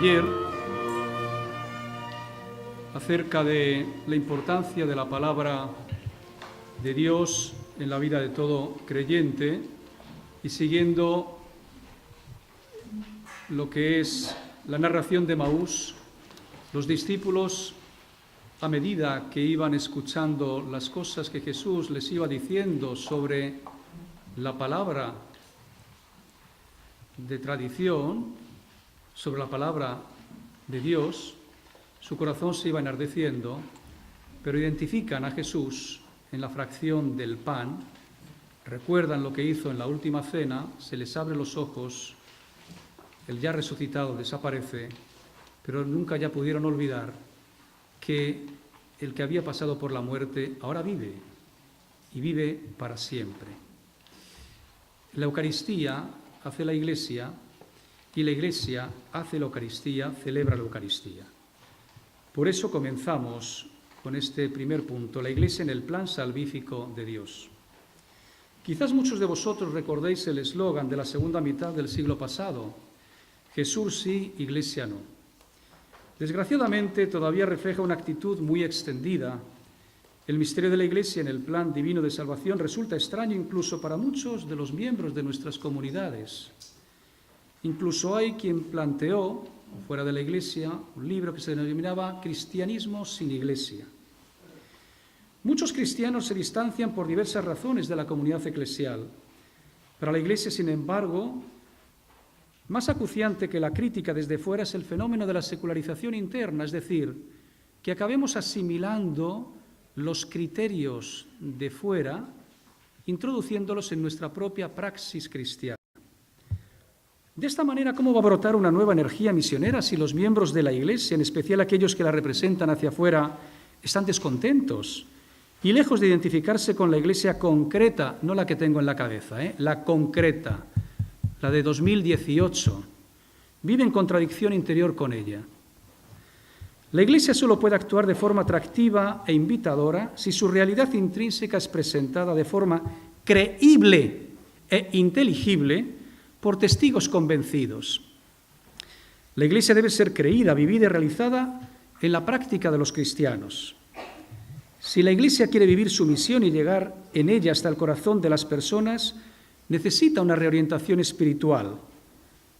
ayer acerca de la importancia de la palabra de Dios en la vida de todo creyente y siguiendo lo que es la narración de Maús, los discípulos, a medida que iban escuchando las cosas que Jesús les iba diciendo sobre la palabra de tradición, sobre la palabra de Dios, su corazón se iba enardeciendo, pero identifican a Jesús en la fracción del pan, recuerdan lo que hizo en la última cena, se les abren los ojos, el ya resucitado desaparece, pero nunca ya pudieron olvidar que el que había pasado por la muerte ahora vive, y vive para siempre. La Eucaristía hace la Iglesia, y la Iglesia hace la Eucaristía, celebra la Eucaristía. Por eso comenzamos con este primer punto, la Iglesia en el plan salvífico de Dios. Quizás muchos de vosotros recordéis el eslogan de la segunda mitad del siglo pasado, Jesús sí, Iglesia no. Desgraciadamente todavía refleja una actitud muy extendida. El misterio de la Iglesia en el plan divino de salvación resulta extraño incluso para muchos de los miembros de nuestras comunidades. Incluso hay quien planteó, fuera de la Iglesia, un libro que se denominaba Cristianismo sin Iglesia. Muchos cristianos se distancian por diversas razones de la comunidad eclesial. Para la Iglesia, sin embargo, más acuciante que la crítica desde fuera es el fenómeno de la secularización interna, es decir, que acabemos asimilando los criterios de fuera, introduciéndolos en nuestra propia praxis cristiana. De esta manera, ¿cómo va a brotar una nueva energía misionera si los miembros de la Iglesia, en especial aquellos que la representan hacia afuera, están descontentos? Y lejos de identificarse con la Iglesia concreta, no la que tengo en la cabeza, la concreta, la de 2018, vive en contradicción interior con ella. La Iglesia solo puede actuar de forma atractiva e invitadora si su realidad intrínseca es presentada de forma creíble e inteligible por testigos convencidos. La Iglesia debe ser creída, vivida y realizada en la práctica de los cristianos. Si la Iglesia quiere vivir su misión y llegar en ella hasta el corazón de las personas, necesita una reorientación espiritual,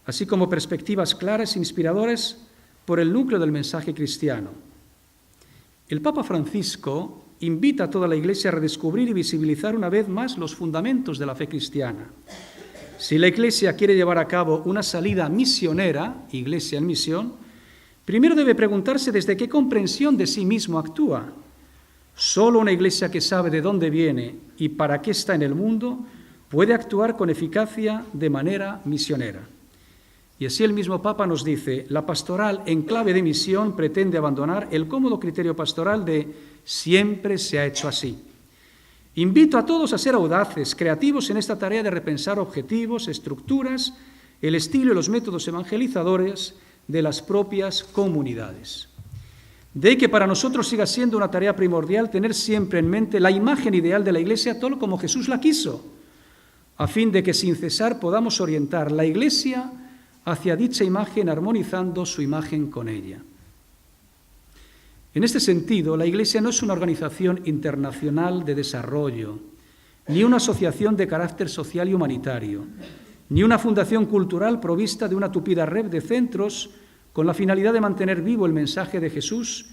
así como perspectivas claras e inspiradoras por el núcleo del mensaje cristiano. El Papa Francisco invita a toda la Iglesia a redescubrir y visibilizar una vez más los fundamentos de la fe cristiana. Si la Iglesia quiere llevar a cabo una salida misionera, Iglesia en misión, primero debe preguntarse desde qué comprensión de sí mismo actúa. Solo una Iglesia que sabe de dónde viene y para qué está en el mundo puede actuar con eficacia de manera misionera. Y así el mismo Papa nos dice, la pastoral en clave de misión pretende abandonar el cómodo criterio pastoral de siempre se ha hecho así. Invito a todos a ser audaces, creativos en esta tarea de repensar objetivos, estructuras, el estilo y los métodos evangelizadores de las propias comunidades. De ahí que para nosotros siga siendo una tarea primordial tener siempre en mente la imagen ideal de la Iglesia tal como Jesús la quiso, a fin de que sin cesar podamos orientar la Iglesia hacia dicha imagen armonizando su imagen con ella. En este sentido, la Iglesia no es una organización internacional de desarrollo, ni una asociación de carácter social y humanitario, ni una fundación cultural provista de una tupida red de centros con la finalidad de mantener vivo el mensaje de Jesús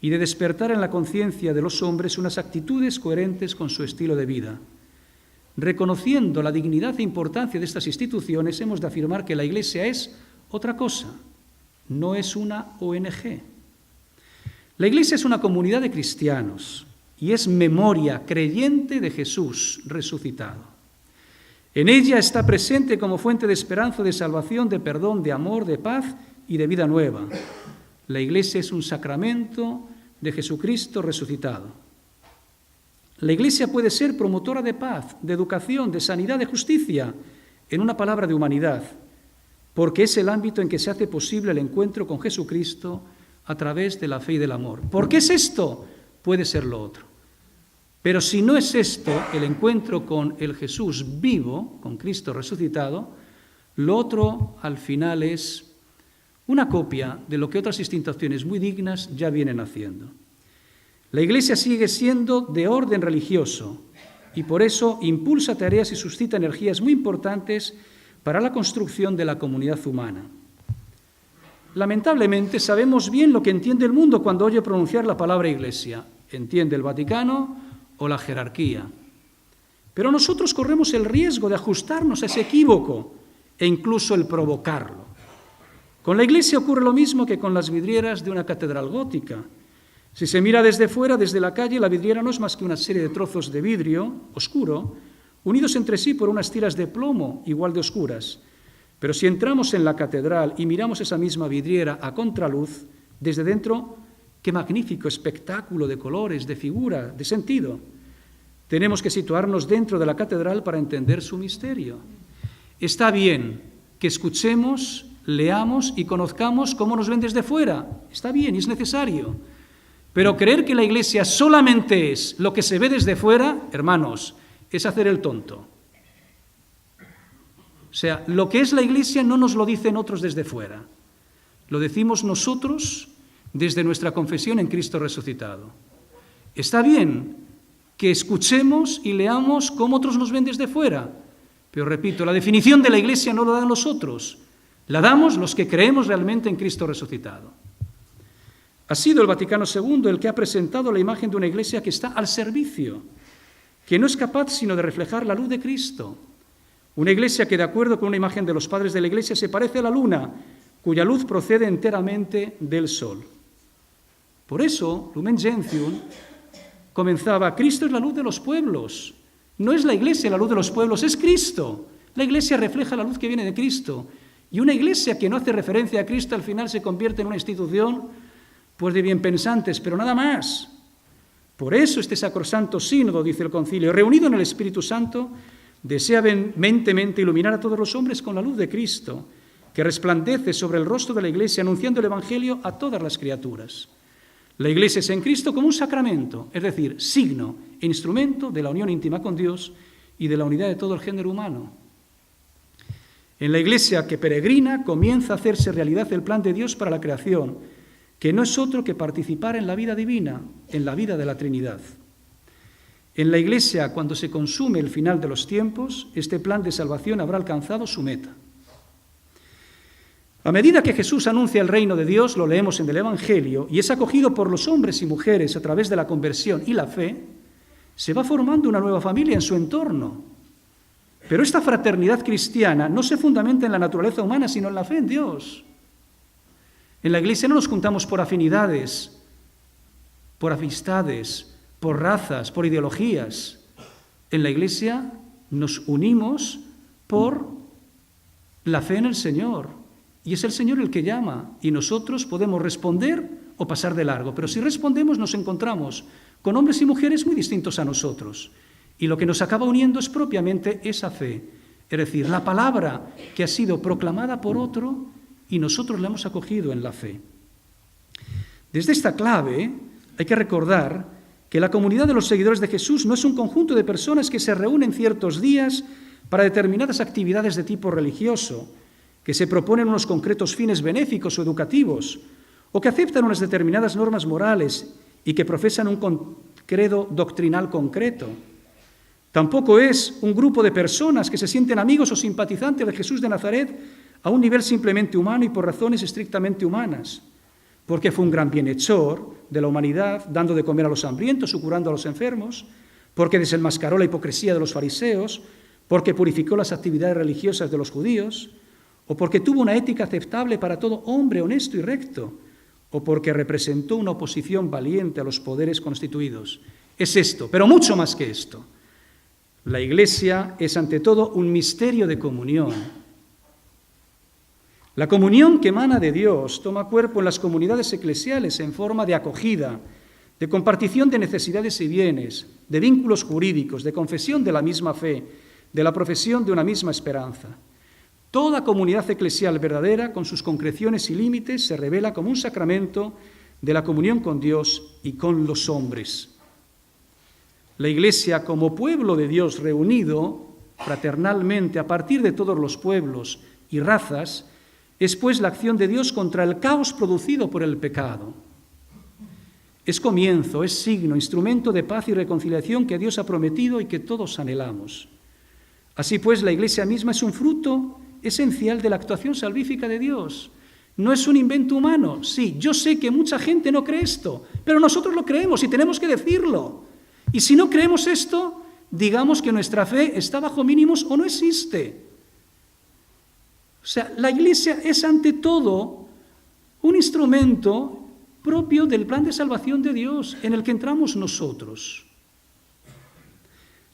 y de despertar en la conciencia de los hombres unas actitudes coherentes con su estilo de vida. Reconociendo la dignidad e importancia de estas instituciones, hemos de afirmar que la Iglesia es otra cosa, no es una ONG. La Iglesia es una comunidad de cristianos y es memoria creyente de Jesús resucitado. En ella está presente como fuente de esperanza, de salvación, de perdón, de amor, de paz y de vida nueva. La Iglesia es un sacramento de Jesucristo resucitado. La Iglesia puede ser promotora de paz, de educación, de sanidad, de justicia, en una palabra de humanidad, porque es el ámbito en que se hace posible el encuentro con Jesucristo a través de la fe y del amor. ¿Por qué es esto? Puede ser lo otro. Pero si no es esto, el encuentro con el Jesús vivo, con Cristo resucitado, lo otro al final es una copia de lo que otras instituciones muy dignas ya vienen haciendo. La Iglesia sigue siendo de orden religioso y por eso impulsa tareas y suscita energías muy importantes para la construcción de la comunidad humana. Lamentablemente sabemos bien lo que entiende el mundo cuando oye pronunciar la palabra Iglesia. Entiende el Vaticano o la jerarquía. Pero nosotros corremos el riesgo de ajustarnos a ese equívoco e incluso el provocarlo. Con la Iglesia ocurre lo mismo que con las vidrieras de una catedral gótica. Si se mira desde fuera, desde la calle, la vidriera no es más que una serie de trozos de vidrio oscuro, unidos entre sí por unas tiras de plomo igual de oscuras. Pero si entramos en la catedral y miramos esa misma vidriera a contraluz, desde dentro, qué magnífico espectáculo de colores, de figura, de sentido. Tenemos que situarnos dentro de la catedral para entender su misterio. Está bien que escuchemos, leamos y conozcamos cómo nos ven desde fuera. Está bien y es necesario. Pero creer que la Iglesia solamente es lo que se ve desde fuera, hermanos, es hacer el tonto. O sea, lo que es la Iglesia no nos lo dicen otros desde fuera. Lo decimos nosotros desde nuestra confesión en Cristo resucitado. Está bien que escuchemos y leamos cómo otros nos ven desde fuera, pero repito, la definición de la Iglesia no la dan los otros, la damos los que creemos realmente en Cristo resucitado. Ha sido el Vaticano II el que ha presentado la imagen de una Iglesia que está al servicio, que no es capaz sino de reflejar la luz de Cristo. Una Iglesia que, de acuerdo con una imagen de los padres de la Iglesia, se parece a la luna, cuya luz procede enteramente del sol. Por eso, Lumen Gentium comenzaba: Cristo es la luz de los pueblos. No es la Iglesia la luz de los pueblos, es Cristo. La Iglesia refleja la luz que viene de Cristo. Y una Iglesia que no hace referencia a Cristo al final se convierte en una institución pues de bienpensantes, pero nada más. Por eso este sacrosanto sínodo, dice el concilio, reunido en el Espíritu Santo, desea vehementemente iluminar a todos los hombres con la luz de Cristo, que resplandece sobre el rostro de la Iglesia, anunciando el Evangelio a todas las criaturas. La Iglesia es en Cristo como un sacramento, es decir, signo e instrumento de la unión íntima con Dios y de la unidad de todo el género humano. En la Iglesia que peregrina comienza a hacerse realidad el plan de Dios para la creación, que no es otro que participar en la vida divina, en la vida de la Trinidad. En la Iglesia, cuando se consume el final de los tiempos, este plan de salvación habrá alcanzado su meta. A medida que Jesús anuncia el reino de Dios, lo leemos en el Evangelio, y es acogido por los hombres y mujeres a través de la conversión y la fe, se va formando una nueva familia en su entorno. Pero esta fraternidad cristiana no se fundamenta en la naturaleza humana, sino en la fe en Dios. En la Iglesia no nos juntamos por afinidades, por amistades, por razas, por ideologías. En la Iglesia nos unimos por la fe en el Señor. Y es el Señor el que llama, y nosotros podemos responder o pasar de largo. Pero si respondemos nos encontramos con hombres y mujeres muy distintos a nosotros. Y lo que nos acaba uniendo es propiamente esa fe. Es decir, la palabra que ha sido proclamada por otro y nosotros la hemos acogido en la fe. Desde esta clave hay que recordar que la comunidad de los seguidores de Jesús no es un conjunto de personas que se reúnen ciertos días para determinadas actividades de tipo religioso, que se proponen unos concretos fines benéficos o educativos, o que aceptan unas determinadas normas morales y que profesan un credo doctrinal concreto. Tampoco es un grupo de personas que se sienten amigos o simpatizantes de Jesús de Nazaret a un nivel simplemente humano y por razones estrictamente humanas, porque fue un gran bienhechor de la humanidad, dando de comer a los hambrientos o curando a los enfermos, porque desenmascaró la hipocresía de los fariseos, porque purificó las actividades religiosas de los judíos, o porque tuvo una ética aceptable para todo hombre honesto y recto, o porque representó una oposición valiente a los poderes constituidos. Es esto, pero mucho más que esto. La Iglesia es ante todo un misterio de comunión. La comunión que emana de Dios toma cuerpo en las comunidades eclesiales en forma de acogida, de compartición de necesidades y bienes, de vínculos jurídicos, de confesión de la misma fe, de la profesión de una misma esperanza. Toda comunidad eclesial verdadera, con sus concreciones y límites, se revela como un sacramento de la comunión con Dios y con los hombres. La Iglesia, como pueblo de Dios reunido fraternalmente a partir de todos los pueblos y razas, Es pues la acción de Dios contra el caos producido por el pecado. Es comienzo, es signo, instrumento de paz y reconciliación que Dios ha prometido y que todos anhelamos. Así pues, la Iglesia misma es un fruto esencial de la actuación salvífica de Dios. No es un invento humano. Sí, yo sé que mucha gente no cree esto, pero nosotros lo creemos y tenemos que decirlo. Y si no creemos esto, digamos que nuestra fe está bajo mínimos o no existe. O sea, la Iglesia es ante todo un instrumento propio del plan de salvación de Dios en el que entramos nosotros.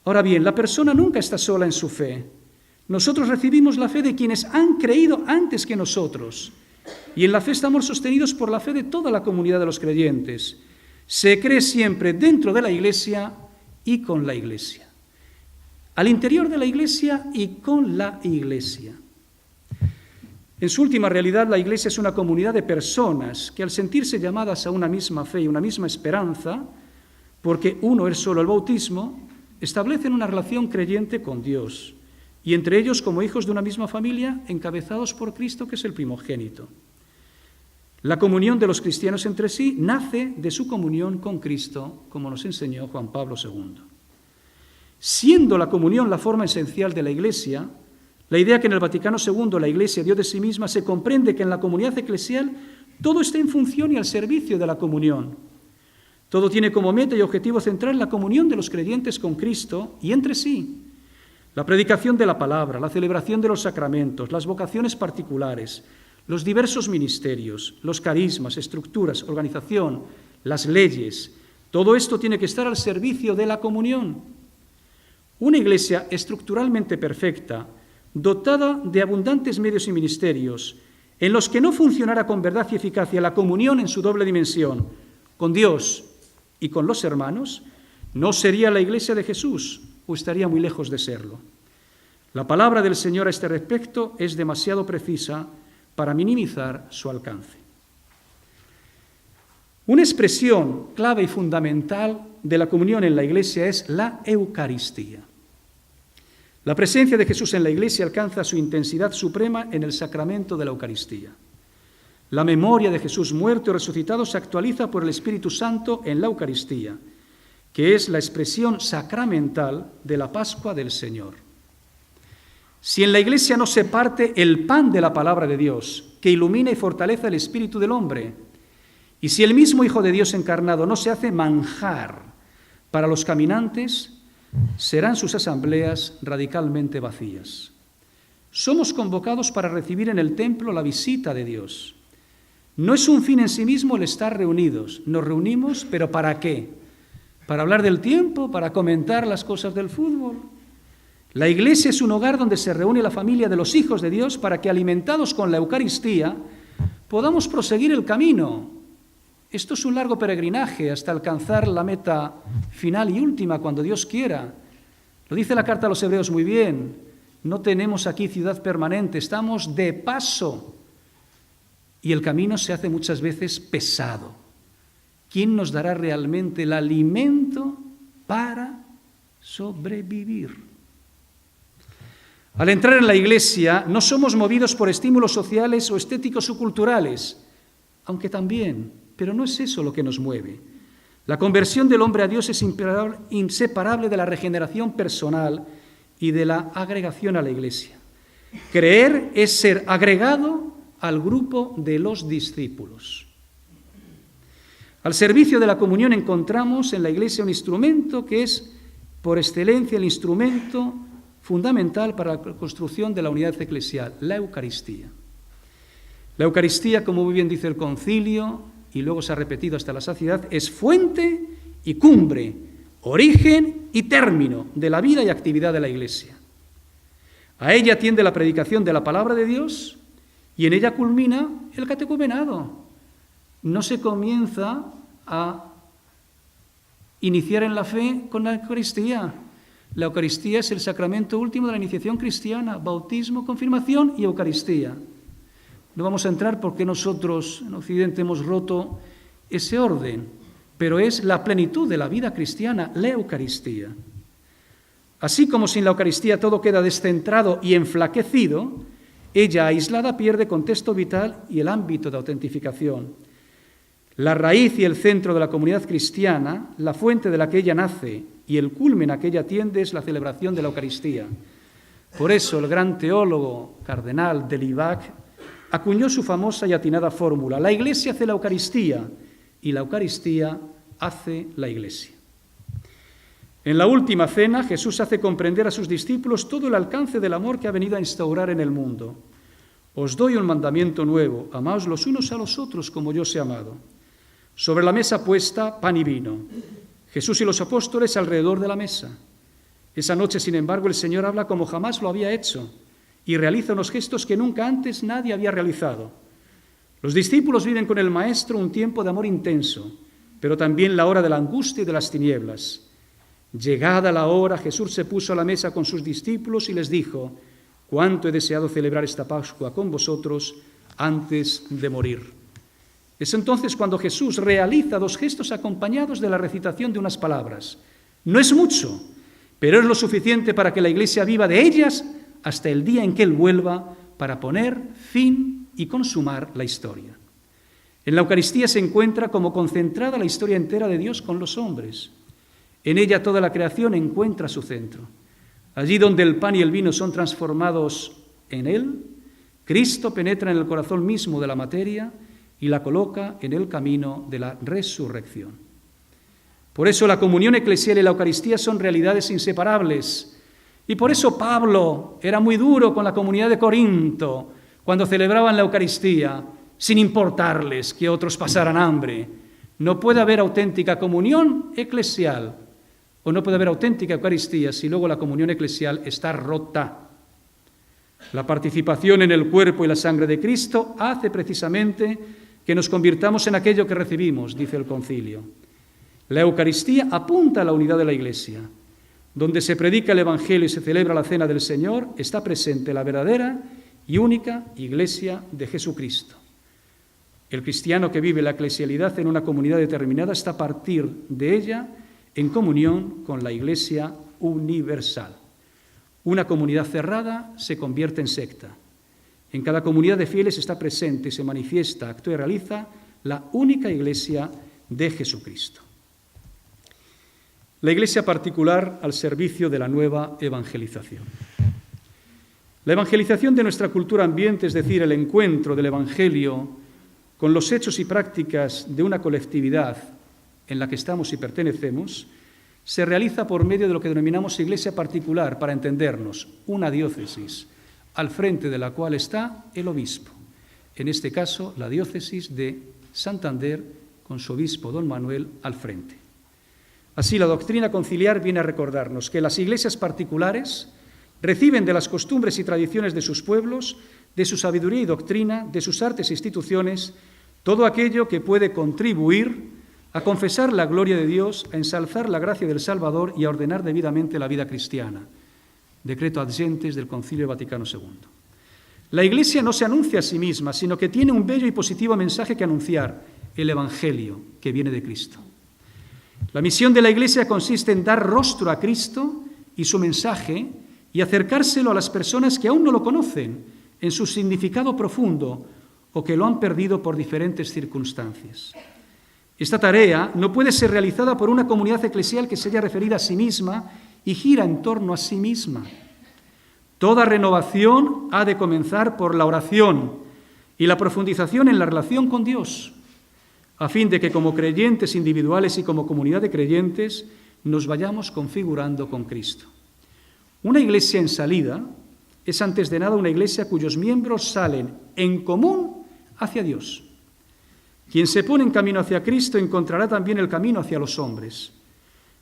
Ahora bien, la persona nunca está sola en su fe. Nosotros recibimos la fe de quienes han creído antes que nosotros. Y en la fe estamos sostenidos por la fe de toda la comunidad de los creyentes. Se cree siempre dentro de la Iglesia y con la Iglesia. Al interior de la Iglesia y con la Iglesia. En su última realidad, la Iglesia es una comunidad de personas que al sentirse llamadas a una misma fe y una misma esperanza, porque uno es solo el bautismo, establecen una relación creyente con Dios, y entre ellos como hijos de una misma familia, encabezados por Cristo, que es el primogénito. La comunión de los cristianos entre sí nace de su comunión con Cristo, como nos enseñó Juan Pablo II. Siendo la comunión la forma esencial de la Iglesia, la idea que en el Vaticano II la Iglesia dio de sí misma, se comprende que en la comunidad eclesial todo está en función y al servicio de la comunión. Todo tiene como meta y objetivo central la comunión de los creyentes con Cristo y entre sí. La predicación de la palabra, la celebración de los sacramentos, las vocaciones particulares, los diversos ministerios, los carismas, estructuras, organización, las leyes, todo esto tiene que estar al servicio de la comunión. Una Iglesia estructuralmente perfecta, dotada de abundantes medios y ministerios, en los que no funcionara con verdad y eficacia la comunión en su doble dimensión, con Dios y con los hermanos, no sería la Iglesia de Jesús, o estaría muy lejos de serlo. La palabra del Señor a este respecto es demasiado precisa para minimizar su alcance. Una expresión clave y fundamental de la comunión en la Iglesia es la Eucaristía. La presencia de Jesús en la Iglesia alcanza su intensidad suprema en el sacramento de la Eucaristía. La memoria de Jesús muerto y resucitado se actualiza por el Espíritu Santo en la Eucaristía, que es la expresión sacramental de la Pascua del Señor. Si en la Iglesia no se parte el pan de la palabra de Dios, que ilumina y fortalece el espíritu del hombre, y si el mismo Hijo de Dios encarnado no se hace manjar para los caminantes, serán sus asambleas radicalmente vacías. Somos convocados para recibir en el templo la visita de Dios. No es un fin en sí mismo el estar reunidos. Nos reunimos, pero ¿para qué? ¿Para hablar del tiempo? ¿Para comentar las cosas del fútbol? La Iglesia es un hogar donde se reúne la familia de los hijos de Dios para que, alimentados con la Eucaristía, podamos proseguir el camino. Esto es un largo peregrinaje hasta alcanzar la meta final y última, cuando Dios quiera. Lo dice la carta a los Hebreos muy bien. No tenemos aquí ciudad permanente, estamos de paso. Y el camino se hace muchas veces pesado. ¿Quién nos dará realmente el alimento para sobrevivir? Al entrar en la Iglesia no somos movidos por estímulos sociales o estéticos o culturales, aunque también, pero no es eso lo que nos mueve. La conversión del hombre a Dios es inseparable de la regeneración personal y de la agregación a la Iglesia. Creer es ser agregado al grupo de los discípulos. Al servicio de la comunión encontramos en la Iglesia un instrumento que es, por excelencia, el instrumento fundamental para la construcción de la unidad eclesial, la Eucaristía. La Eucaristía, como muy bien dice el Concilio, y luego se ha repetido hasta la saciedad, es fuente y cumbre, origen y término de la vida y actividad de la Iglesia. A ella atiende la predicación de la palabra de Dios y en ella culmina el catecumenado. No se comienza a iniciar en la fe con la Eucaristía. La Eucaristía es el sacramento último de la iniciación cristiana: bautismo, confirmación y Eucaristía. No vamos a entrar porque nosotros en Occidente hemos roto ese orden, pero es la plenitud de la vida cristiana, la Eucaristía. Así como sin la Eucaristía todo queda descentrado y enflaquecido, Ella, aislada, pierde contexto vital y el ámbito de autentificación. La raíz y el centro de la comunidad cristiana, la fuente de la que ella nace y el culmen a que ella tiende es la celebración de la Eucaristía. Por eso el gran teólogo cardenal de Libac acuñó su famosa y atinada fórmula: la Iglesia hace la Eucaristía y la Eucaristía hace la Iglesia. En la última cena, Jesús hace comprender a sus discípulos todo el alcance del amor que ha venido a instaurar en el mundo. Os doy un mandamiento nuevo: amaos los unos a los otros como yo os he amado. Sobre la mesa puesta pan y vino. Jesús y los apóstoles alrededor de la mesa. Esa noche, sin embargo, el Señor habla como jamás lo había hecho y realiza unos gestos que nunca antes nadie había realizado. Los discípulos viven con el Maestro un tiempo de amor intenso, pero también la hora de la angustia y de las tinieblas. Llegada la hora, Jesús se puso a la mesa con sus discípulos y les dijo: «Cuánto he deseado celebrar esta Pascua con vosotros antes de morir». Es entonces cuando Jesús realiza dos gestos acompañados de la recitación de unas palabras. No es mucho, pero es lo suficiente para que la Iglesia viva de ellas hasta el día en que Él vuelva para poner fin y consumar la historia. En la Eucaristía se encuentra como concentrada la historia entera de Dios con los hombres. En ella toda la creación encuentra su centro. Allí donde el pan y el vino son transformados en Él, Cristo penetra en el corazón mismo de la materia y la coloca en el camino de la resurrección. Por eso la comunión eclesial y la Eucaristía son realidades inseparables. Y por eso Pablo era muy duro con la comunidad de Corinto cuando celebraban la Eucaristía, sin importarles que otros pasaran hambre. No puede haber auténtica comunión eclesial o no puede haber auténtica Eucaristía si luego la comunión eclesial está rota. La participación en el cuerpo y la sangre de Cristo hace precisamente que nos convirtamos en aquello que recibimos, dice el concilio. La Eucaristía apunta a la unidad de la Iglesia. Donde se predica el Evangelio y se celebra la Cena del Señor, está presente la verdadera y única Iglesia de Jesucristo. El cristiano que vive la eclesialidad en una comunidad determinada está a partir de ella en comunión con la Iglesia universal. Una comunidad cerrada se convierte en secta. En cada comunidad de fieles está presente y se manifiesta, actúa y realiza la única Iglesia de Jesucristo. La Iglesia particular al servicio de la nueva evangelización. La evangelización de nuestra cultura ambiente, es decir, el encuentro del Evangelio con los hechos y prácticas de una colectividad en la que estamos y pertenecemos, se realiza por medio de lo que denominamos Iglesia particular, para entendernos, una diócesis, al frente de la cual está el obispo. En este caso, la diócesis de Santander, con su obispo don Manuel al frente. Así, la doctrina conciliar viene a recordarnos que las iglesias particulares reciben de las costumbres y tradiciones de sus pueblos, de su sabiduría y doctrina, de sus artes e instituciones, todo aquello que puede contribuir a confesar la gloria de Dios, a ensalzar la gracia del Salvador y a ordenar debidamente la vida cristiana. Decreto ad gentes del Concilio Vaticano II. La Iglesia no se anuncia a sí misma, sino que tiene un bello y positivo mensaje que anunciar, el Evangelio que viene de Cristo. La misión de la Iglesia consiste en dar rostro a Cristo y su mensaje y acercárselo a las personas que aún no lo conocen en su significado profundo o que lo han perdido por diferentes circunstancias. Esta tarea no puede ser realizada por una comunidad eclesial que se haya referido a sí misma y gira en torno a sí misma. Toda renovación ha de comenzar por la oración y la profundización en la relación con Dios, a fin de que como creyentes individuales y como comunidad de creyentes nos vayamos configurando con Cristo. Una iglesia en salida es antes de nada una iglesia cuyos miembros salen en común hacia Dios. Quien se pone en camino hacia Cristo encontrará también el camino hacia los hombres,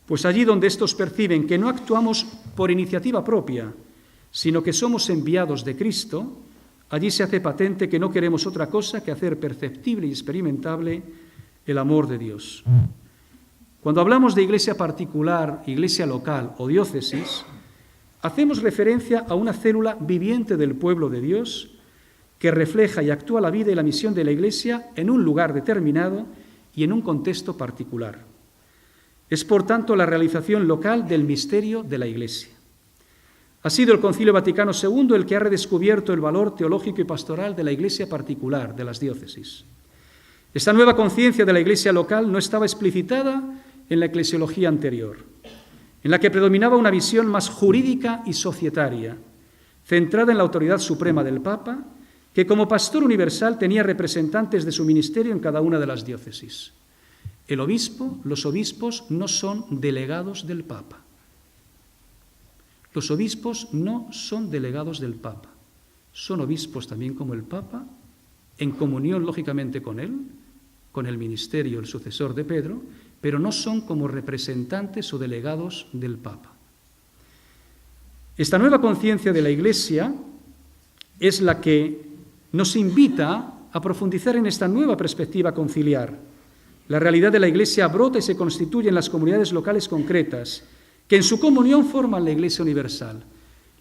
pues allí donde estos perciben que no actuamos por iniciativa propia, sino que somos enviados de Cristo, allí se hace patente que no queremos otra cosa que hacer perceptible y experimentable el amor de Dios. Cuando hablamos de iglesia particular, iglesia local o diócesis, hacemos referencia a una célula viviente del pueblo de Dios que refleja y actúa la vida y la misión de la Iglesia en un lugar determinado y en un contexto particular. Es, por tanto, la realización local del misterio de la Iglesia. Ha sido el Concilio Vaticano II el que ha redescubierto el valor teológico y pastoral de la Iglesia particular, de las diócesis. Esta nueva conciencia de la Iglesia local no estaba explicitada en la eclesiología anterior, en la que predominaba una visión más jurídica y societaria, centrada en la autoridad suprema del Papa, que como pastor universal tenía representantes de su ministerio en cada una de las diócesis. El obispo, los obispos no son delegados del Papa. Los obispos no son delegados del Papa. Son obispos también como el Papa, en comunión lógicamente con él, con el ministerio, el sucesor de Pedro, pero no son como representantes o delegados del Papa. Esta nueva conciencia de la Iglesia es la que nos invita a profundizar en esta nueva perspectiva conciliar. La realidad de la Iglesia brota y se constituye en las comunidades locales concretas, que en su comunión forman la Iglesia universal.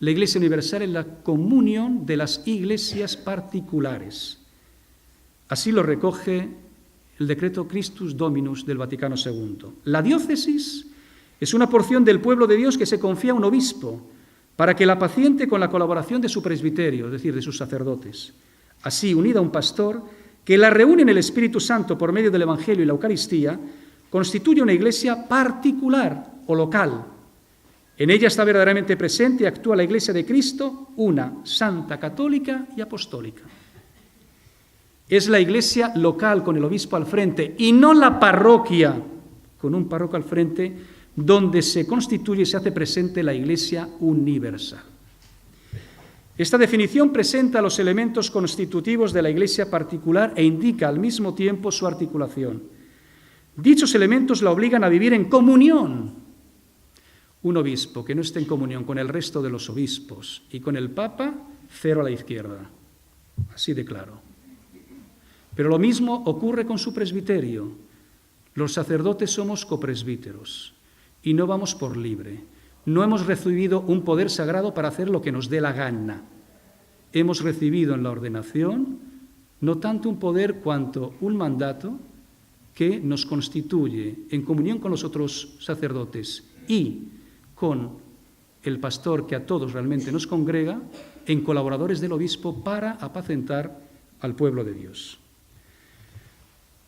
La Iglesia universal es la comunión de las iglesias particulares. Así lo recoge el decreto Christus Dominus del Vaticano II. La diócesis es una porción del pueblo de Dios que se confía a un obispo para que la paciente con la colaboración de su presbiterio, es decir, de sus sacerdotes. Así, unida a un pastor, que la reúne en el Espíritu Santo por medio del Evangelio y la Eucaristía, constituye una iglesia particular o local. En ella está verdaderamente presente y actúa la Iglesia de Cristo, una, santa, católica y apostólica. Es la iglesia local con el obispo al frente y no la parroquia con un párroco al frente donde se constituye y se hace presente la Iglesia universal. Esta definición presenta los elementos constitutivos de la Iglesia particular e indica al mismo tiempo su articulación. Dichos elementos la obligan a vivir en comunión. Un obispo que no esté en comunión con el resto de los obispos y con el Papa, cero a la izquierda. Así de claro. Pero lo mismo ocurre con su presbiterio. Los sacerdotes somos copresbíteros y no vamos por libre. No hemos recibido un poder sagrado para hacer lo que nos dé la gana. Hemos recibido en la ordenación no tanto un poder cuanto un mandato que nos constituye en comunión con los otros sacerdotes y con el pastor que a todos realmente nos congrega, en colaboradores del obispo para apacentar al pueblo de Dios.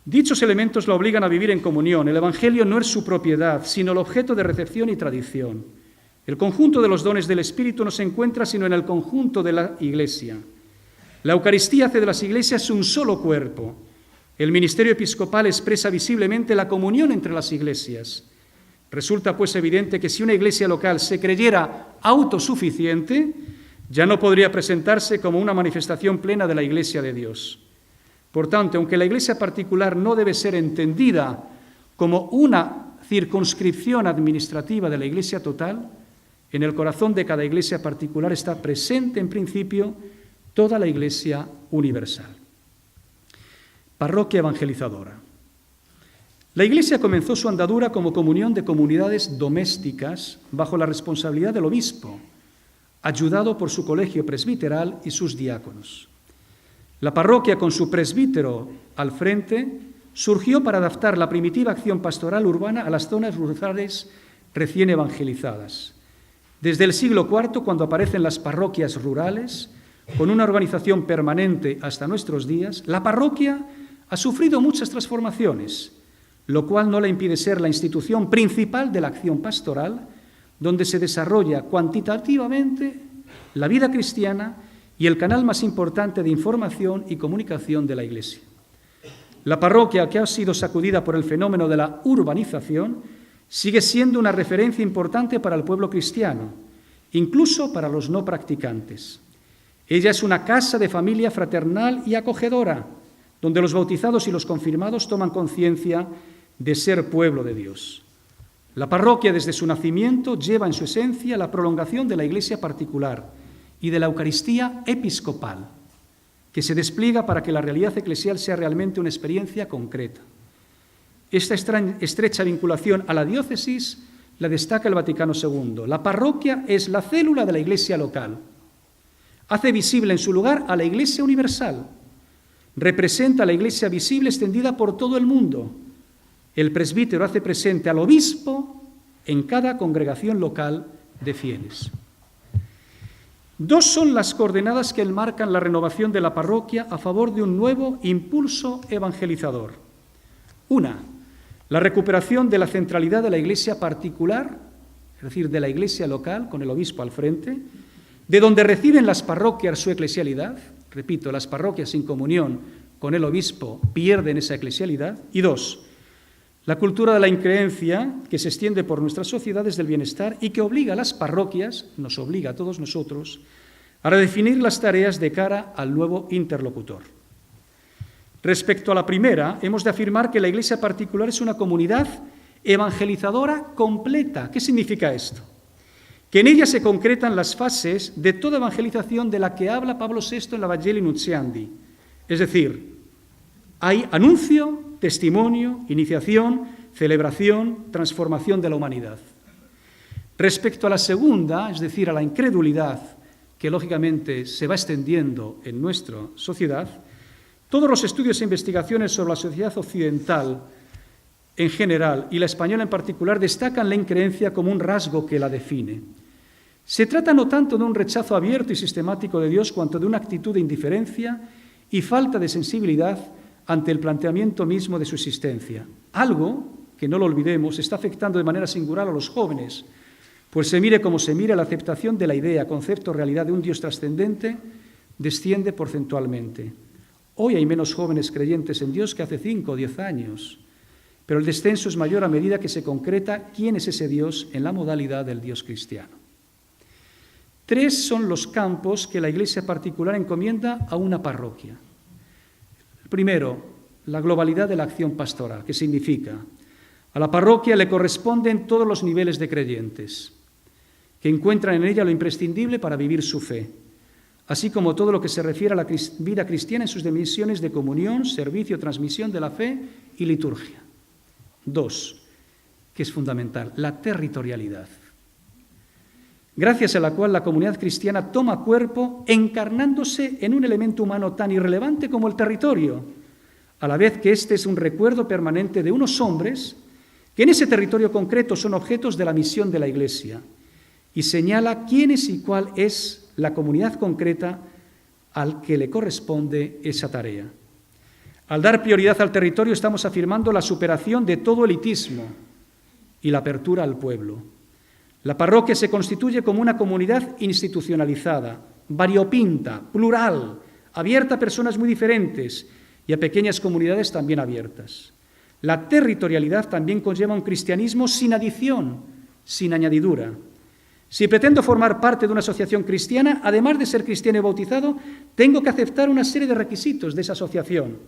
Dichos elementos la obligan a vivir en comunión. El Evangelio no es su propiedad, sino el objeto de recepción y tradición. El conjunto de los dones del Espíritu no se encuentra sino en el conjunto de la Iglesia. La Eucaristía hace de las iglesias un solo cuerpo. El ministerio episcopal expresa visiblemente la comunión entre las iglesias. Resulta pues evidente que si una iglesia local se creyera autosuficiente, ya no podría presentarse como una manifestación plena de la Iglesia de Dios. Por tanto, aunque la iglesia particular no debe ser entendida como una circunscripción administrativa de la iglesia total, en el corazón de cada iglesia particular está presente en principio toda la Iglesia universal. Parroquia evangelizadora. La Iglesia comenzó su andadura como comunión de comunidades domésticas bajo la responsabilidad del obispo, ayudado por su colegio presbiteral y sus diáconos. La parroquia, con su presbítero al frente, surgió para adaptar la primitiva acción pastoral urbana a las zonas rurales recién evangelizadas. Desde el siglo IV, cuando aparecen las parroquias rurales, con una organización permanente hasta nuestros días, la parroquia ha sufrido muchas transformaciones, lo cual no le impide ser la institución principal de la acción pastoral, donde se desarrolla cuantitativamente la vida cristiana y el canal más importante de información y comunicación de la Iglesia. La parroquia, que ha sido sacudida por el fenómeno de la urbanización, sigue siendo una referencia importante para el pueblo cristiano, incluso para los no practicantes. Ella es una casa de familia fraternal y acogedora, donde los bautizados y los confirmados toman conciencia de ser pueblo de Dios. La parroquia, desde su nacimiento, lleva en su esencia la prolongación de la Iglesia particular y de la Eucaristía episcopal, que se despliega para que la realidad eclesial sea realmente una experiencia concreta. Esta estrecha vinculación a la diócesis la destaca el Vaticano II. La parroquia es la célula de la Iglesia local. Hace visible en su lugar a la Iglesia universal. Representa a la Iglesia visible extendida por todo el mundo. El presbítero hace presente al obispo en cada congregación local de fieles. Dos son las coordenadas que enmarcan la renovación de la parroquia a favor de un nuevo impulso evangelizador. Una, la recuperación de la centralidad de la Iglesia particular, es decir, de la Iglesia local, con el obispo al frente, de donde reciben las parroquias su eclesialidad. Repito, las parroquias sin comunión con el obispo pierden esa eclesialidad. Y dos, la cultura de la increencia que se extiende por nuestras sociedades del bienestar y que obliga a las parroquias, nos obliga a todos nosotros, a redefinir las tareas de cara al nuevo interlocutor. Respecto a la primera, hemos de afirmar que la Iglesia particular es una comunidad evangelizadora completa. ¿Qué significa esto? Que en ella se concretan las fases de toda evangelización de la que habla Pablo VI en la Evangelii Nuntiandi. Es decir, hay anuncio, testimonio, iniciación, celebración, transformación de la humanidad. Respecto a la segunda, es decir, a la incredulidad, que lógicamente se va extendiendo en nuestra sociedad, todos los estudios e investigaciones sobre la sociedad occidental en general y la española en particular destacan la increencia como un rasgo que la define. Se trata no tanto de un rechazo abierto y sistemático de Dios cuanto de una actitud de indiferencia y falta de sensibilidad ante el planteamiento mismo de su existencia. Algo que, no lo olvidemos, está afectando de manera singular a los jóvenes, pues se mire como se mire, la aceptación de la idea, concepto, realidad de un Dios trascendente desciende porcentualmente. Hoy hay menos jóvenes creyentes en Dios que hace 5 o 10 años, pero el descenso es mayor a medida que se concreta quién es ese Dios en la modalidad del Dios cristiano. 3 son los campos que la Iglesia particular encomienda a una parroquia. Primero, la globalidad de la acción pastoral, que significa, a la parroquia le corresponden todos los niveles de creyentes, que encuentran en ella lo imprescindible para vivir su fe, así como todo lo que se refiere a la vida cristiana en sus dimensiones de comunión, servicio, transmisión de la fe y liturgia. 2, que es fundamental, la territorialidad, gracias a la cual la comunidad cristiana toma cuerpo encarnándose en un elemento humano tan irrelevante como el territorio, a la vez que este es un recuerdo permanente de unos hombres que en ese territorio concreto son objetos de la misión de la Iglesia y señala quién es y cuál es la comunidad concreta al que le corresponde esa tarea. Al dar prioridad al territorio estamos afirmando la superación de todo elitismo y la apertura al pueblo. La parroquia se constituye como una comunidad institucionalizada, variopinta, plural, abierta a personas muy diferentes y a pequeñas comunidades también abiertas. La territorialidad también conlleva un cristianismo sin adición, sin añadidura. Si pretendo formar parte de una asociación cristiana, además de ser cristiano y bautizado, tengo que aceptar una serie de requisitos de esa asociación.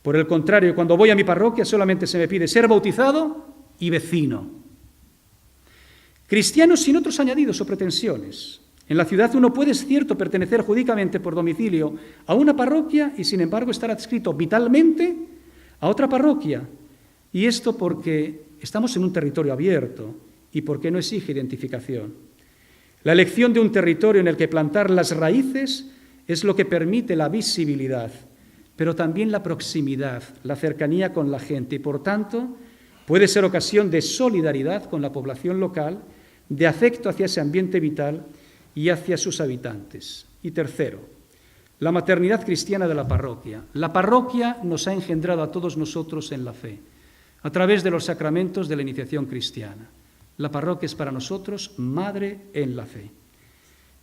Por el contrario, cuando voy a mi parroquia solamente se me pide ser bautizado y vecino. Cristianos sin otros añadidos o pretensiones. En la ciudad uno puede, es cierto, pertenecer jurídicamente por domicilio a una parroquia y sin embargo estar adscrito vitalmente a otra parroquia. Y esto porque estamos en un territorio abierto y porque no exige identificación. La elección de un territorio en el que plantar las raíces es lo que permite la visibilidad, pero también la proximidad, la cercanía con la gente y, por tanto, puede ser ocasión de solidaridad con la población local, de afecto hacia ese ambiente vital y hacia sus habitantes. Y tercero, la maternidad cristiana de la parroquia. La parroquia nos ha engendrado a todos nosotros en la fe, a través de los sacramentos de la iniciación cristiana. La parroquia es para nosotros madre en la fe.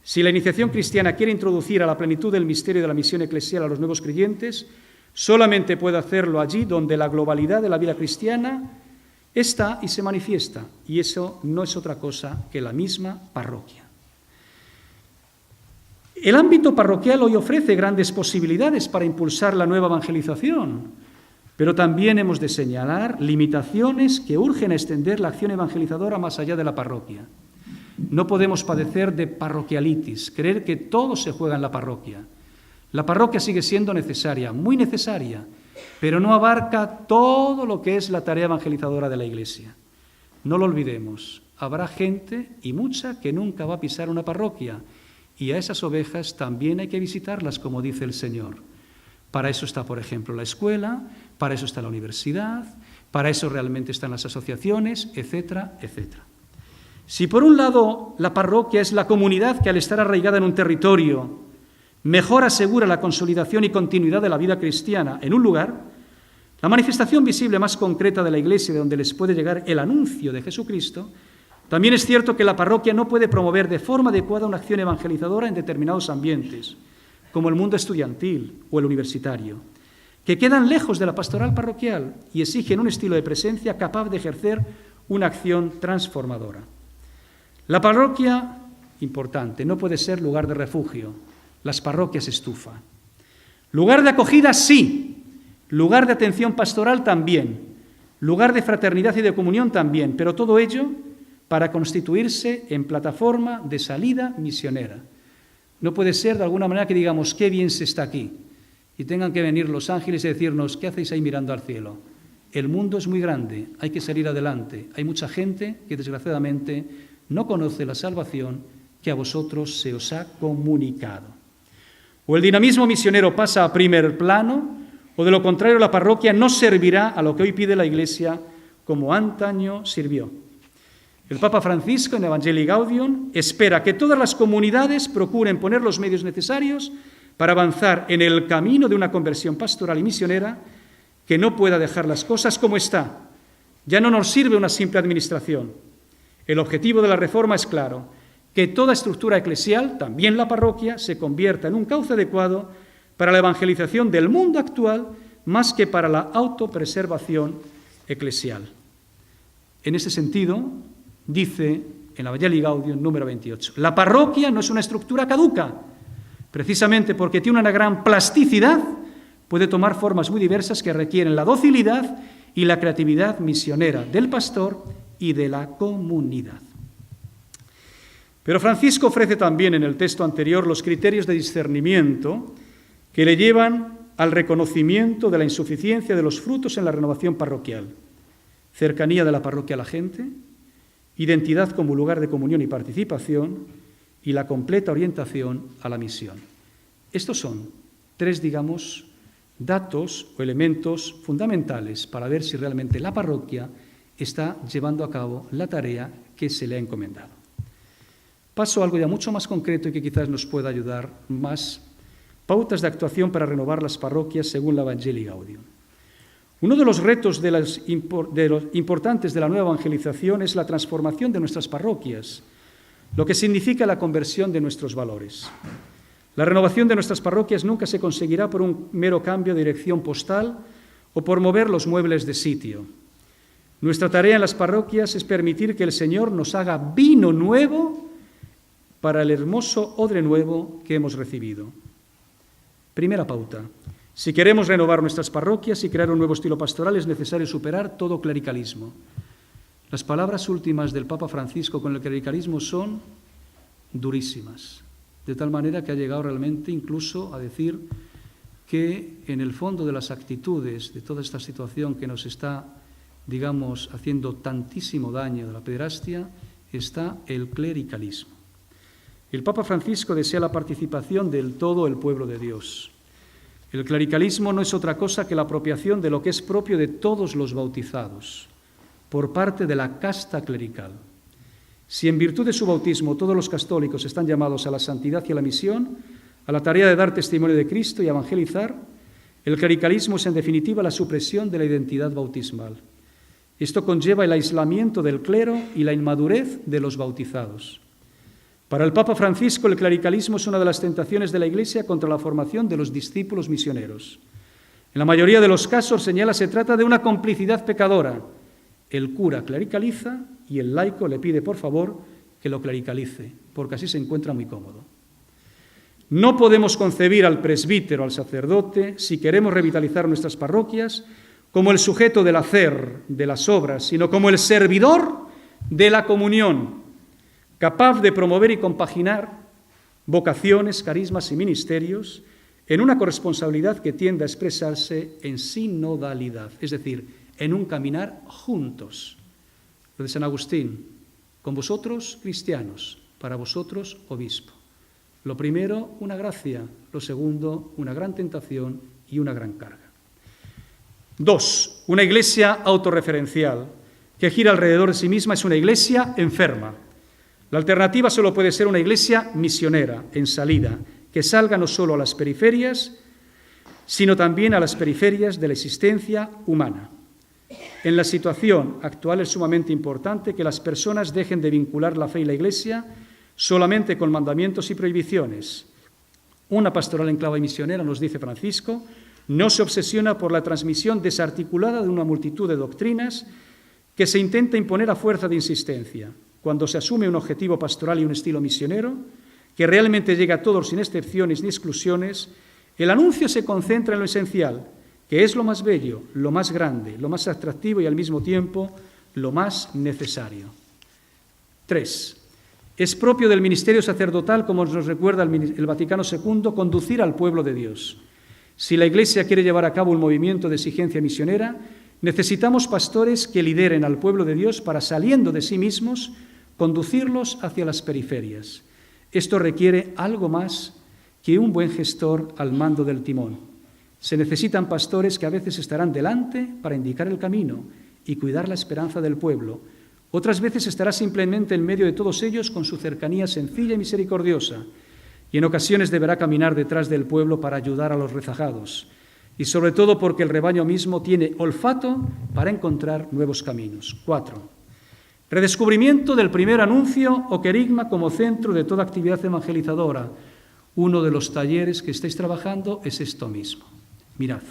Si la iniciación cristiana quiere introducir a la plenitud del misterio de la misión eclesial a los nuevos creyentes, solamente puede hacerlo allí donde la globalidad de la vida cristiana está y se manifiesta, y eso no es otra cosa que la misma parroquia. El ámbito parroquial hoy ofrece grandes posibilidades para impulsar la nueva evangelización, pero también hemos de señalar limitaciones que urgen a extender la acción evangelizadora más allá de la parroquia. No podemos padecer de parroquialitis, creer que todo se juega en la parroquia. La parroquia sigue siendo necesaria, muy necesaria, pero no abarca todo lo que es la tarea evangelizadora de la Iglesia. No lo olvidemos, habrá gente, y mucha, que nunca va a pisar una parroquia, y a esas ovejas también hay que visitarlas, como dice el Señor. Para eso está, por ejemplo, la escuela, para eso está la universidad, para eso realmente están las asociaciones, etcétera, etcétera. Si por un lado la parroquia es la comunidad que al estar arraigada en un territorio mejor asegura la consolidación y continuidad de la vida cristiana en un lugar, la manifestación visible más concreta de la Iglesia, de donde les puede llegar el anuncio de Jesucristo, también es cierto que la parroquia no puede promover de forma adecuada una acción evangelizadora en determinados ambientes, como el mundo estudiantil o el universitario, que quedan lejos de la pastoral parroquial y exigen un estilo de presencia capaz de ejercer una acción transformadora. La parroquia, importante, no puede ser lugar de refugio. Las parroquias estufa. Lugar de acogida, sí. Lugar de atención pastoral, también. Lugar de fraternidad y de comunión, también. Pero todo ello para constituirse en plataforma de salida misionera. No puede ser de alguna manera que digamos, qué bien se está aquí, y tengan que venir los ángeles y decirnos, ¿qué hacéis ahí mirando al cielo? El mundo es muy grande, hay que salir adelante. Hay mucha gente que desgraciadamente no conoce la salvación que a vosotros se os ha comunicado. O el dinamismo misionero pasa a primer plano, o de lo contrario la parroquia no servirá a lo que hoy pide la Iglesia como antaño sirvió. El Papa Francisco, en Evangelii Gaudium, espera que todas las comunidades procuren poner los medios necesarios para avanzar en el camino de una conversión pastoral y misionera que no pueda dejar las cosas como está. Ya no nos sirve una simple administración. El objetivo de la reforma es claro, que toda estructura eclesial, también la parroquia, se convierta en un cauce adecuado para la evangelización del mundo actual, más que para la autopreservación eclesial. En ese sentido, dice en la Evangelii Gaudium número 28, la parroquia no es una estructura caduca, precisamente porque tiene una gran plasticidad, puede tomar formas muy diversas que requieren la docilidad y la creatividad misionera del pastor y de la comunidad. Pero Francisco ofrece también en el texto anterior los criterios de discernimiento que le llevan al reconocimiento de la insuficiencia de los frutos en la renovación parroquial. Cercanía de la parroquia a la gente, identidad como lugar de comunión y participación y la completa orientación a la misión. Estos son tres, datos o elementos fundamentales para ver si realmente la parroquia está llevando a cabo la tarea que se le ha encomendado. Paso a algo ya mucho más concreto y que quizás nos pueda ayudar más. Pautas de actuación para renovar las parroquias según la Evangelii Gaudium. Uno de los retos de los importantes de la nueva evangelización es la transformación de nuestras parroquias, lo que significa la conversión de nuestros valores. La renovación de nuestras parroquias nunca se conseguirá por un mero cambio de dirección postal o por mover los muebles de sitio. Nuestra tarea en las parroquias es permitir que el Señor nos haga vino nuevo para el hermoso odre nuevo que hemos recibido. Primera pauta. Si queremos renovar nuestras parroquias y crear un nuevo estilo pastoral, es necesario superar todo clericalismo. Las palabras últimas del Papa Francisco con el clericalismo son durísimas, de tal manera que ha llegado realmente incluso a decir que en el fondo de las actitudes de toda esta situación que nos está, haciendo tantísimo daño de la pederastia, está el clericalismo. El Papa Francisco desea la participación del todo el pueblo de Dios. El clericalismo no es otra cosa que la apropiación de lo que es propio de todos los bautizados, por parte de la casta clerical. Si en virtud de su bautismo todos los católicos están llamados a la santidad y a la misión, a la tarea de dar testimonio de Cristo y evangelizar, el clericalismo es en definitiva la supresión de la identidad bautismal. Esto conlleva el aislamiento del clero y la inmadurez de los bautizados. Para el Papa Francisco, el clericalismo es una de las tentaciones de la Iglesia contra la formación de los discípulos misioneros. En la mayoría de los casos, señala, se trata de una complicidad pecadora. El cura clericaliza y el laico le pide, por favor, que lo clericalice, porque así se encuentra muy cómodo. No podemos concebir al presbítero, al sacerdote, si queremos revitalizar nuestras parroquias, como el sujeto del hacer, de las obras, sino como el servidor de la comunión, capaz de promover y compaginar vocaciones, carismas y ministerios en una corresponsabilidad que tienda a expresarse en sinodalidad, es decir, en un caminar juntos. Lo de San Agustín, con vosotros cristianos, para vosotros obispo. Lo primero, una gracia, lo segundo, una gran tentación y una gran carga. 2. Una iglesia autorreferencial que gira alrededor de sí misma es una iglesia enferma. La alternativa solo puede ser una iglesia misionera, en salida, que salga no solo a las periferias, sino también a las periferias de la existencia humana. En la situación actual es sumamente importante que las personas dejen de vincular la fe y la Iglesia solamente con mandamientos y prohibiciones. Una pastoral en clave misionera, nos dice Francisco, no se obsesiona por la transmisión desarticulada de una multitud de doctrinas que se intenta imponer a fuerza de insistencia. Cuando se asume un objetivo pastoral y un estilo misionero, que realmente llega a todos sin excepciones ni exclusiones, el anuncio se concentra en lo esencial, que es lo más bello, lo más grande, lo más atractivo y al mismo tiempo lo más necesario. 3. Es propio del ministerio sacerdotal, como nos recuerda el Vaticano II, conducir al pueblo de Dios. Si la Iglesia quiere llevar a cabo un movimiento de exigencia misionera, necesitamos pastores que lideren al pueblo de Dios para, saliendo de sí mismos, conducirlos hacia las periferias. Esto requiere algo más que un buen gestor al mando del timón. Se necesitan pastores que a veces estarán delante para indicar el camino y cuidar la esperanza del pueblo. Otras veces estará simplemente en medio de todos ellos con su cercanía sencilla y misericordiosa, y en ocasiones deberá caminar detrás del pueblo para ayudar a los rezagados, y sobre todo porque el rebaño mismo tiene olfato para encontrar nuevos caminos. 4. Redescubrimiento del primer anuncio o querigma como centro de toda actividad evangelizadora. Uno de los talleres que estáis trabajando es esto mismo. Mirad,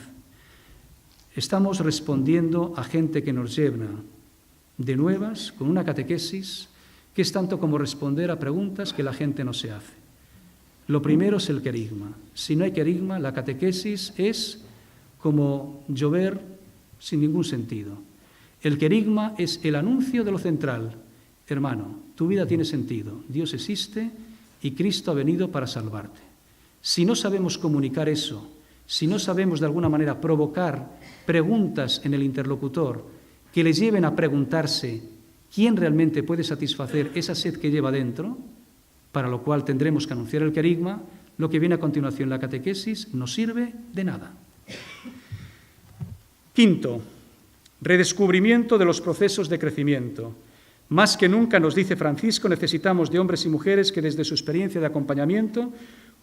estamos respondiendo a gente que nos llena de nuevas con una catequesis que es tanto como responder a preguntas que la gente no se hace. Lo primero es el querigma. Si no hay querigma, la catequesis es como llover sin ningún sentido. El querigma es el anuncio de lo central. Hermano, tu vida tiene sentido, Dios existe y Cristo ha venido para salvarte. Si no sabemos comunicar eso, si no sabemos de alguna manera provocar preguntas en el interlocutor que les lleven a preguntarse quién realmente puede satisfacer esa sed que lleva dentro, para lo cual tendremos que anunciar el querigma, lo que viene a continuación, la catequesis, no sirve de nada. 5. Redescubrimiento de los procesos de crecimiento. Más que nunca, nos dice Francisco, necesitamos de hombres y mujeres que desde su experiencia de acompañamiento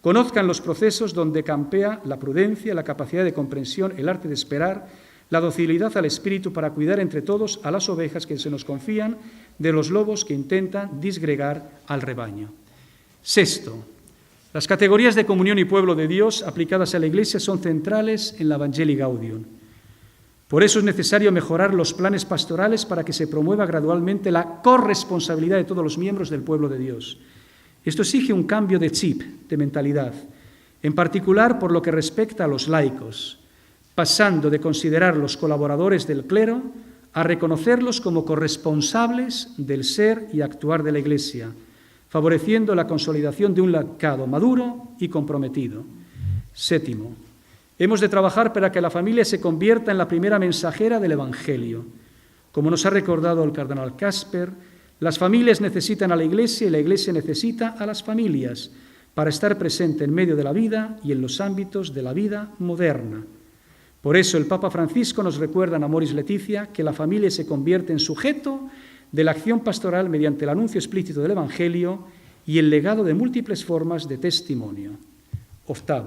conozcan los procesos donde campea la prudencia, la capacidad de comprensión, el arte de esperar, la docilidad al espíritu para cuidar entre todos a las ovejas que se nos confían de los lobos que intentan disgregar al rebaño. 6. Las categorías de comunión y pueblo de Dios aplicadas a la Iglesia son centrales en la Evangelii Gaudium. Por eso es necesario mejorar los planes pastorales para que se promueva gradualmente la corresponsabilidad de todos los miembros del pueblo de Dios. Esto exige un cambio de chip, de mentalidad, en particular por lo que respecta a los laicos, pasando de considerarlos colaboradores del clero a reconocerlos como corresponsables del ser y actuar de la Iglesia, favoreciendo la consolidación de un laicado maduro y comprometido. 7. Hemos de trabajar para que la familia se convierta en la primera mensajera del Evangelio. Como nos ha recordado el cardenal Casper, las familias necesitan a la Iglesia y la Iglesia necesita a las familias para estar presente en medio de la vida y en los ámbitos de la vida moderna. Por eso el Papa Francisco nos recuerda en Amoris Laetitia que la familia se convierte en sujeto de la acción pastoral mediante el anuncio explícito del Evangelio y el legado de múltiples formas de testimonio. 8.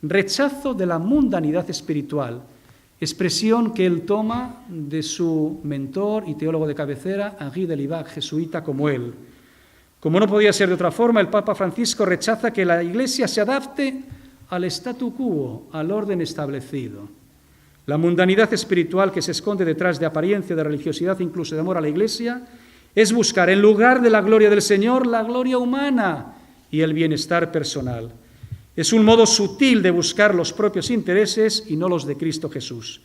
Rechazo de la mundanidad espiritual, expresión que él toma de su mentor y teólogo de cabecera, Henri de Libac, jesuita como él. Como no podía ser de otra forma, el Papa Francisco rechaza que la Iglesia se adapte al statu quo, al orden establecido. La mundanidad espiritual que se esconde detrás de apariencia de religiosidad, incluso de amor a la Iglesia, es buscar en lugar de la gloria del Señor, la gloria humana y el bienestar personal. Es un modo sutil de buscar los propios intereses y no los de Cristo Jesús.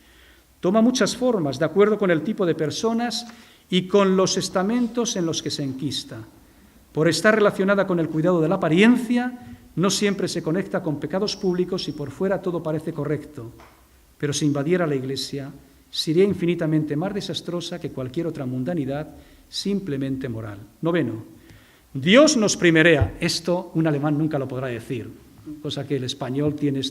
Toma muchas formas, de acuerdo con el tipo de personas y con los estamentos en los que se enquista. Por estar relacionada con el cuidado de la apariencia, no siempre se conecta con pecados públicos y por fuera todo parece correcto. Pero si invadiera la Iglesia, sería infinitamente más desastrosa que cualquier otra mundanidad, simplemente moral. 9. Dios nos primerea. Esto un alemán nunca lo podrá decir, cosa que el español tiene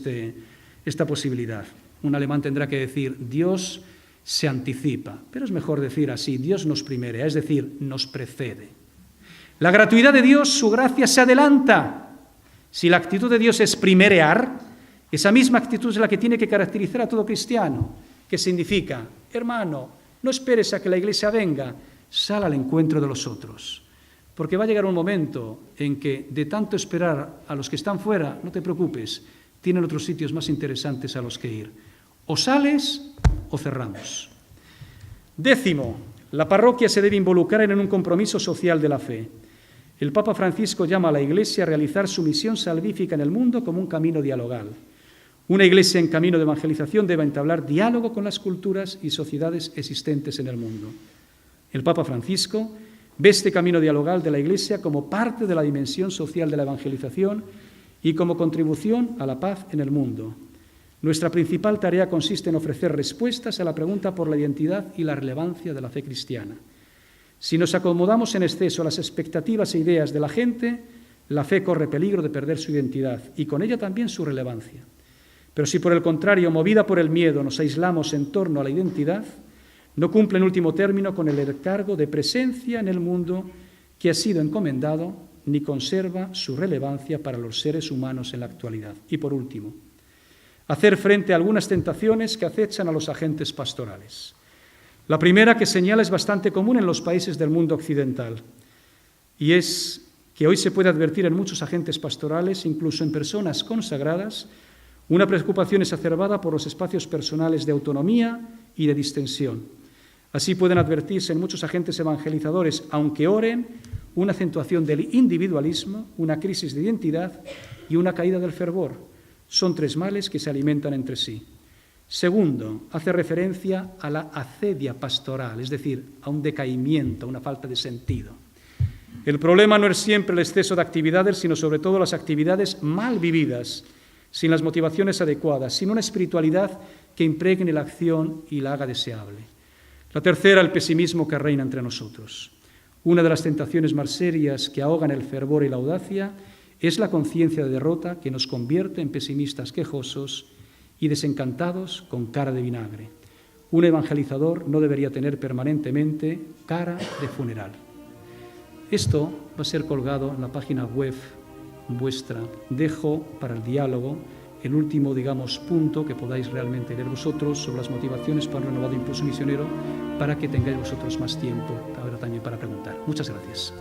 esta posibilidad. Un alemán tendrá que decir, Dios se anticipa, pero es mejor decir así, Dios nos primerea, es decir, nos precede. La gratuidad de Dios, su gracia, se adelanta. Si la actitud de Dios es primerear, esa misma actitud es la que tiene que caracterizar a todo cristiano, que significa, hermano, no esperes a que la Iglesia venga, sal al encuentro de los otros. Porque va a llegar un momento en que de tanto esperar a los que están fuera, no te preocupes, tienen otros sitios más interesantes a los que ir. O sales o cerramos. 10, la parroquia se debe involucrar en un compromiso social de la fe. El Papa Francisco llama a la Iglesia a realizar su misión salvífica en el mundo como un camino dialogal. Una Iglesia en camino de evangelización debe entablar diálogo con las culturas y sociedades existentes en el mundo. El Papa Francisco ve este camino dialogal de la Iglesia como parte de la dimensión social de la evangelización y como contribución a la paz en el mundo. Nuestra principal tarea consiste en ofrecer respuestas a la pregunta por la identidad y la relevancia de la fe cristiana. Si nos acomodamos en exceso a las expectativas e ideas de la gente, la fe corre peligro de perder su identidad y con ella también su relevancia. Pero si por el contrario, movida por el miedo, nos aislamos en torno a la identidad, no cumple en último término con el encargo de presencia en el mundo que ha sido encomendado, ni conserva su relevancia para los seres humanos en la actualidad. Y por último, hacer frente a algunas tentaciones que acechan a los agentes pastorales. La primera que señala es bastante común en los países del mundo occidental, y es que hoy se puede advertir en muchos agentes pastorales, incluso en personas consagradas, una preocupación exacerbada por los espacios personales de autonomía y de distensión. Así pueden advertirse en muchos agentes evangelizadores, aunque oren, una acentuación del individualismo, una crisis de identidad y una caída del fervor. Son 3 males que se alimentan entre sí. Segundo, hace referencia a la acedia pastoral, es decir, a un decaimiento, a una falta de sentido. El problema no es siempre el exceso de actividades, sino sobre todo las actividades mal vividas, sin las motivaciones adecuadas, sin una espiritualidad que impregne la acción y la haga deseable. La tercera, el pesimismo que reina entre nosotros. Una de las tentaciones más serias que ahogan el fervor y la audacia es la conciencia de derrota que nos convierte en pesimistas quejosos y desencantados con cara de vinagre. Un evangelizador no debería tener permanentemente cara de funeral. Esto va a ser colgado en la página web vuestra. Dejo para el diálogo el último, punto que podáis realmente leer vosotros sobre las motivaciones para un renovado impulso misionero, para que tengáis vosotros más tiempo ahora también para preguntar. Muchas gracias.